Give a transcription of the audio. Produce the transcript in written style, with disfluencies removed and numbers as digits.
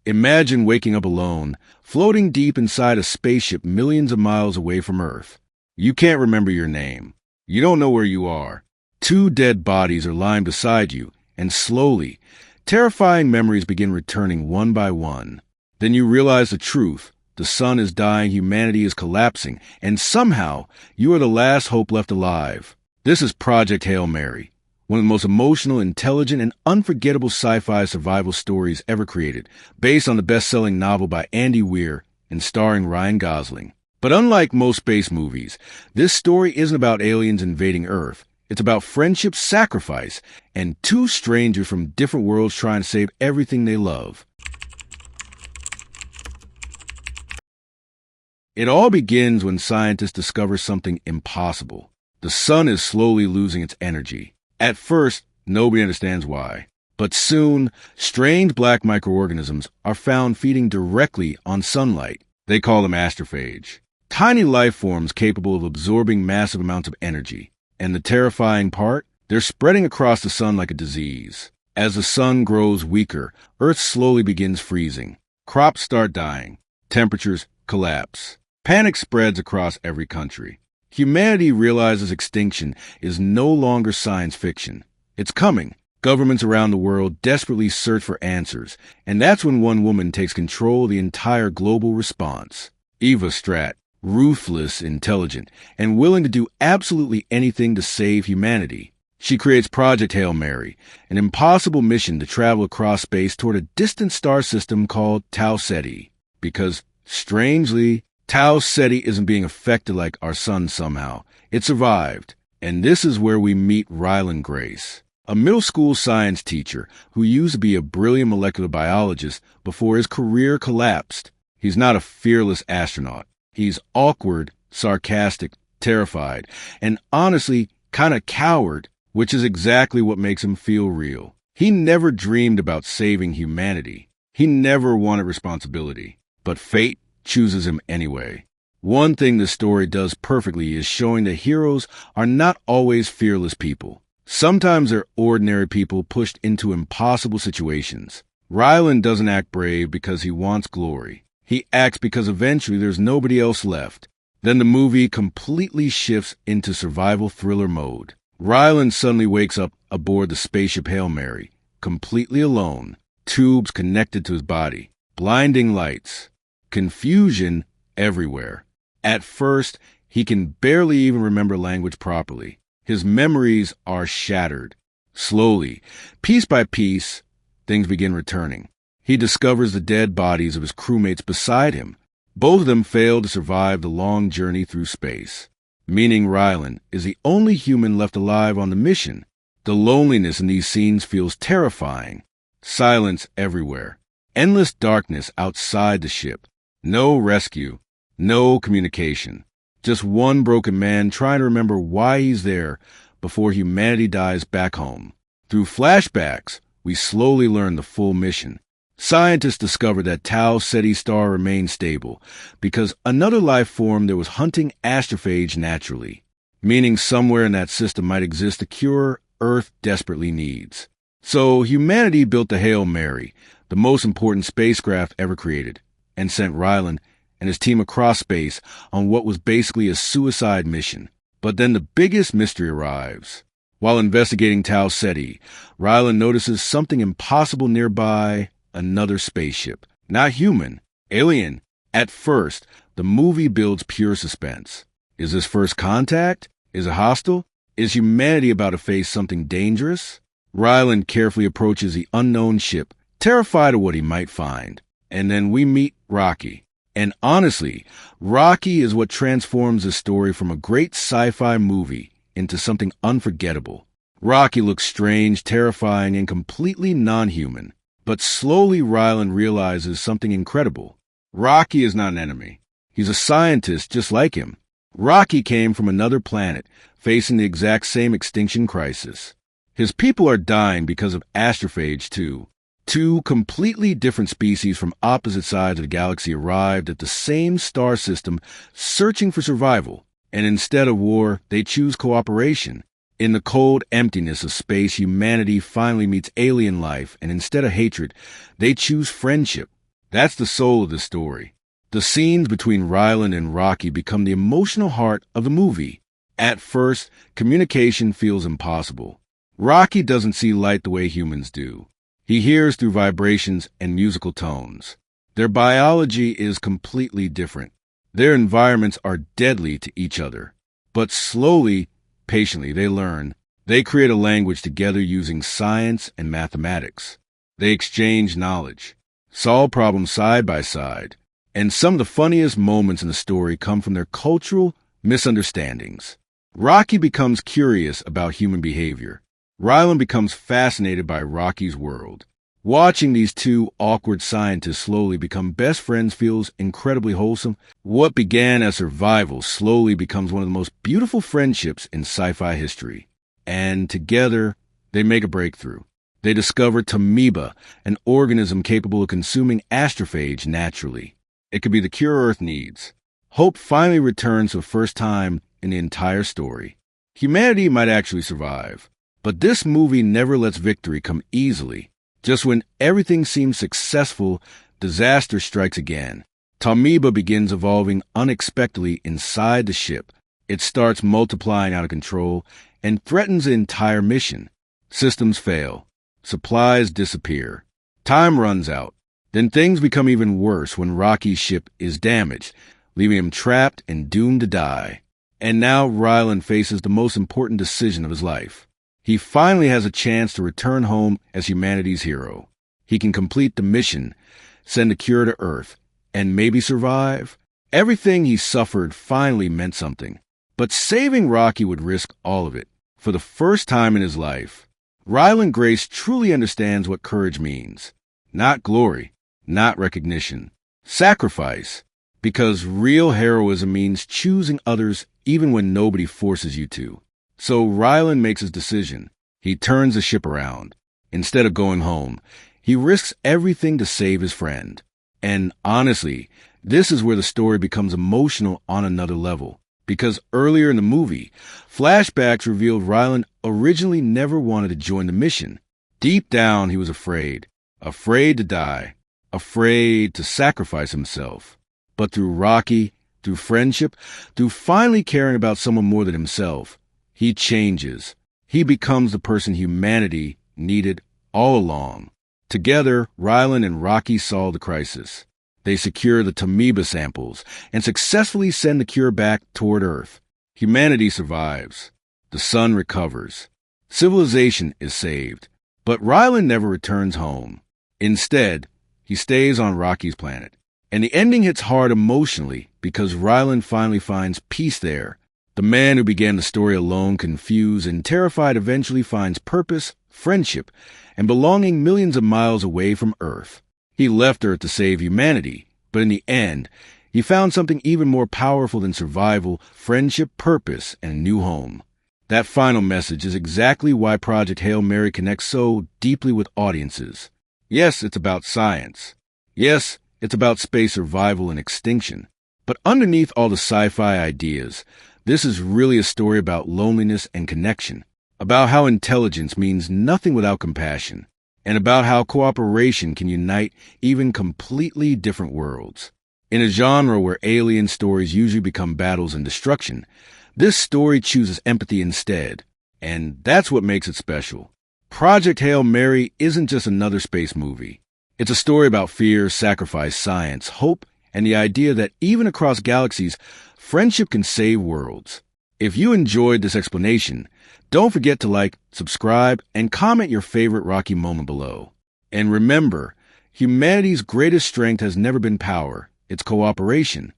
Imagine waking up alone, floating deep inside a spaceship millions of miles away from Earth. You can't remember your name. You don't know where you are. Two dead bodies are lying beside you, and slowly, terrifying memories begin returning one by one. Then you realize the truth. The sun is dying, humanity is collapsing, and somehow you are the last hope left alive. This is Project Hail Mary, one of the most emotional, intelligent, and unforgettable sci-fi survival stories ever created, based on the best-selling novel by Andy Weir and starring Ryan Gosling. But unlike most space movies, this story isn't about aliens invading Earth. It's about friendship, sacrifice, and two strangers from different worlds trying to save everything they love. It all begins when scientists discover something impossible. The sun is slowly losing its energy. At first, nobody understands why. But soon, strange black microorganisms are found feeding directly on sunlight. They call them astrophage. Tiny life forms capable of absorbing massive amounts of energy. And the terrifying part? They're spreading across the sun like a disease. As the sun grows weaker, Earth slowly begins freezing. Crops start dying. Temperatures collapse. Panic spreads across every country. Humanity realizes extinction is no longer science fiction. It's coming. Governments around the world desperately search for answers, and that's when one woman takes control of the entire global response. Eva Stratt, ruthless, intelligent, and willing to do absolutely anything to save humanity. She creates Project Hail Mary, an impossible mission to travel across space toward a distant star system called Tau Ceti. Because, strangely, Tau Ceti isn't being affected like our sun somehow. It survived. And this is where we meet Ryland Grace, a middle school science teacher who used to be a brilliant molecular biologist before his career collapsed. He's not a fearless astronaut. He's awkward, sarcastic, terrified, and honestly, kind of coward, which is exactly what makes him feel real. He never dreamed about saving humanity. He never wanted responsibility. But fate chooses him anyway. One thing this story does perfectly is showing that heroes are not always fearless people. Sometimes they're ordinary people pushed into impossible situations. Ryland doesn't act brave because he wants glory. He acts because eventually there's nobody else left. Then the movie completely shifts into survival thriller mode. Ryland suddenly wakes up aboard the spaceship Hail Mary, completely alone, tubes connected to his body, blinding lights. Confusion everywhere. At first, he can barely even remember language properly. His memories are shattered. Slowly, piece by piece, things begin returning. He discovers the dead bodies of his crewmates beside him. Both of them failed to survive the long journey through space, meaning Ryland is the only human left alive on the mission. The loneliness in these scenes feels terrifying. Silence everywhere. Endless darkness outside the ship. No rescue, no communication. Just one broken man trying to remember why he's there before humanity dies back home. Through flashbacks, we slowly learn the full mission. Scientists discovered that Tau Ceti star remained stable because another life form that was hunting astrophage naturally, meaning somewhere in that system might exist a cure Earth desperately needs. So humanity built the Hail Mary, the most important spacecraft ever created, and sent Ryland and his team across space on what was basically a suicide mission. But then the biggest mystery arrives. While investigating Tau Ceti, Ryland notices something impossible nearby, another spaceship. Not human, alien. At first, the movie builds pure suspense. Is this first contact? Is it hostile? Is humanity about to face something dangerous? Ryland carefully approaches the unknown ship, terrified of what he might find. And then we meet Rocky. And honestly, Rocky is what transforms the story from a great sci-fi movie into something unforgettable. Rocky looks strange, terrifying, and completely non-human. But slowly Ryland realizes something incredible. Rocky is not an enemy. He's a scientist just like him. Rocky came from another planet, facing the exact same extinction crisis. His people are dying because of astrophage too. Two completely different species from opposite sides of the galaxy arrived at the same star system searching for survival. And instead of war, they choose cooperation. In the cold emptiness of space, humanity finally meets alien life, and instead of hatred, they choose friendship. That's the soul of the story. The scenes between Ryland and Rocky become the emotional heart of the movie. At first, communication feels impossible. Rocky doesn't see light the way humans do. He hears through vibrations and musical tones. Their biology is completely different. Their environments are deadly to each other. But slowly, patiently, they learn. They create a language together using science and mathematics. They exchange knowledge, solve problems side by side, and some of the funniest moments in the story come from their cultural misunderstandings. Rocky becomes curious about human behavior. Ryland becomes fascinated by Rocky's world. Watching these two awkward scientists slowly become best friends feels incredibly wholesome. What began as survival slowly becomes one of the most beautiful friendships in sci-fi history. And together, they make a breakthrough. They discover Tamoeba, an organism capable of consuming astrophage naturally. It could be the cure Earth needs. Hope finally returns for the first time in the entire story. Humanity might actually survive. But this movie never lets victory come easily. Just when everything seems successful, disaster strikes again. Tamoeba begins evolving unexpectedly inside the ship. It starts multiplying out of control and threatens the entire mission. Systems fail. Supplies disappear. Time runs out. Then things become even worse when Rocky's ship is damaged, leaving him trapped and doomed to die. And now Ryland faces the most important decision of his life. He finally has a chance to return home as humanity's hero. He can complete the mission, send a cure to Earth, and maybe survive. Everything he suffered finally meant something. But saving Rocky would risk all of it. For the first time in his life, Ryland Grace truly understands what courage means. Not glory, not recognition. Sacrifice. Because real heroism means choosing others even when nobody forces you to. So Ryland makes his decision. He turns the ship around. Instead of going home, he risks everything to save his friend. And honestly, this is where the story becomes emotional on another level. Because earlier in the movie, flashbacks revealed Ryland originally never wanted to join the mission. Deep down, he was afraid. Afraid to die. Afraid to sacrifice himself. But through Rocky, through friendship, through finally caring about someone more than himself, he changes. He becomes the person humanity needed all along. Together, Ryland and Rocky solve the crisis. They secure the Tamoeba samples and successfully send the cure back toward Earth. Humanity survives. The sun recovers. Civilization is saved. But Ryland never returns home. Instead, he stays on Rocky's planet. And the ending hits hard emotionally because Ryland finally finds peace there. The man who began the story alone, confused and terrified, eventually finds purpose, friendship, and belonging millions of miles away from Earth. He left Earth to save humanity, but in the end, he found something even more powerful than survival, friendship, purpose, and a new home. That final message is exactly why Project Hail Mary connects so deeply with audiences. Yes, it's about science. Yes, it's about space survival and extinction. But underneath all the sci-fi ideas, this is really a story about loneliness and connection, about how intelligence means nothing without compassion, and about how cooperation can unite even completely different worlds. In a genre where alien stories usually become battles and destruction, this story chooses empathy instead, and that's what makes it special. Project Hail Mary isn't just another space movie. It's a story about fear, sacrifice, science, hope, and the idea that even across galaxies, friendship can save worlds. If you enjoyed this explanation, don't forget to like, subscribe, and comment your favorite Rocky moment below. And remember, humanity's greatest strength has never been power, it's cooperation.